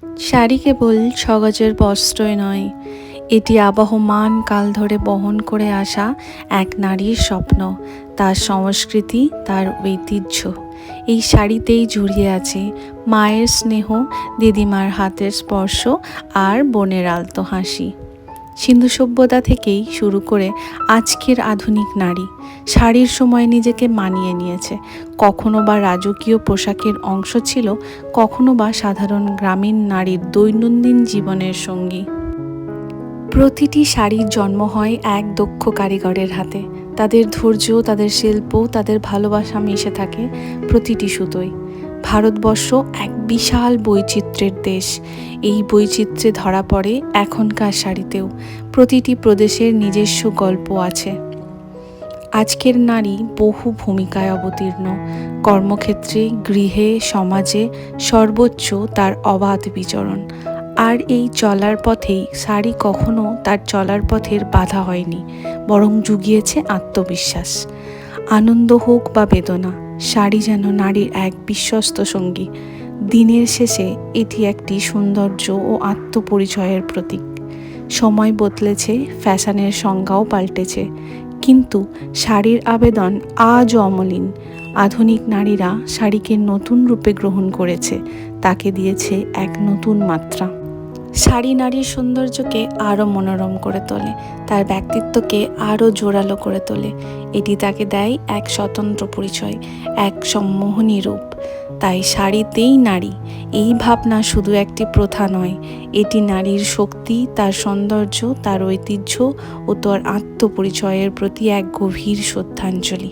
শাড়ি কেবল সগজের বস্ত্রই নয়, এটি আবহমান কাল ধরে বহন করে আসা এক নারীর স্বপ্ন, তার সংস্কৃতি, তার ঐতিহ্য। এই শাড়িতেই জড়িয়ে আছে মায়ের স্নেহ, দিদিমার হাতের স্পর্শ আর বোনের আলতো হাসি। সিন্ধু সভ্যতা থেকেই শুরু করে আজকের আধুনিক নারী শাড়ির সময় নিজেকে মানিয়ে নিয়েছে। কখনো বা রাজকীয় পোশাকের অংশ ছিল, কখনো বা সাধারণ গ্রামীণ নারীর দৈনন্দিন জীবনের সঙ্গী। প্রতিটি শাড়ির জন্ম হয় এক দক্ষ কারিগরের হাতে। তাদের ধৈর্য, তাদের শিল্প, তাদের ভালোবাসা মিশে থাকে প্রতিটি সুতোয়। ভারতবর্ষ এক বিশাল বৈচিত্র্যের দেশ। এই বৈচিত্র্যে ধরা পড়ে এখনকার শাড়িতেও। প্রতিটি প্রদেশের নিজস্ব গল্প আছে। আজকের নারী বহু ভূমিকায় অবতীর্ণ। কর্মক্ষেত্রে, গৃহে, সমাজে সর্বোচ্চ তার অবাধ বিচরণ। আর এই চলার পথেই শাড়ি কখনো তার চলার পথের বাধা হয়নি, বরং জুগিয়েছে আত্মবিশ্বাস। আনন্দ হোক বা বেদনা, শাড়ি যেন নারীর এক বিশ্বস্ত সঙ্গী। দিনের শেষে এটি একটি সৌন্দর্য ও আত্মপরিচয়ের প্রতীক। সময় বদলেছে, ফ্যাশনের সংজ্ঞাও পাল্টেছে, কিন্তু শাড়ির আবেদন আজও অমলিন। আধুনিক নারীরা শাড়িকে নতুন রূপে গ্রহণ করেছে, তাকে দিয়েছে এক নতুন মাত্রা। শাড়ি নারীর সৌন্দর্যকে আরও মনোরম করে তোলে, তার ব্যক্তিত্বকে আরও জোরালো করে তোলে। এটি তাকে দেয় এক স্বতন্ত্র পরিচয়, এক সম্মোহনী রূপ। তাই শাড়িতেই নারী, এই ভাবনা শুধু একটি প্রথা নয়, এটি নারীর শক্তি, তার সৌন্দর্য, তার ঐতিহ্য ও তার আত্মপরিচয়ের প্রতি এক গভীর শ্রদ্ধাঞ্জলি।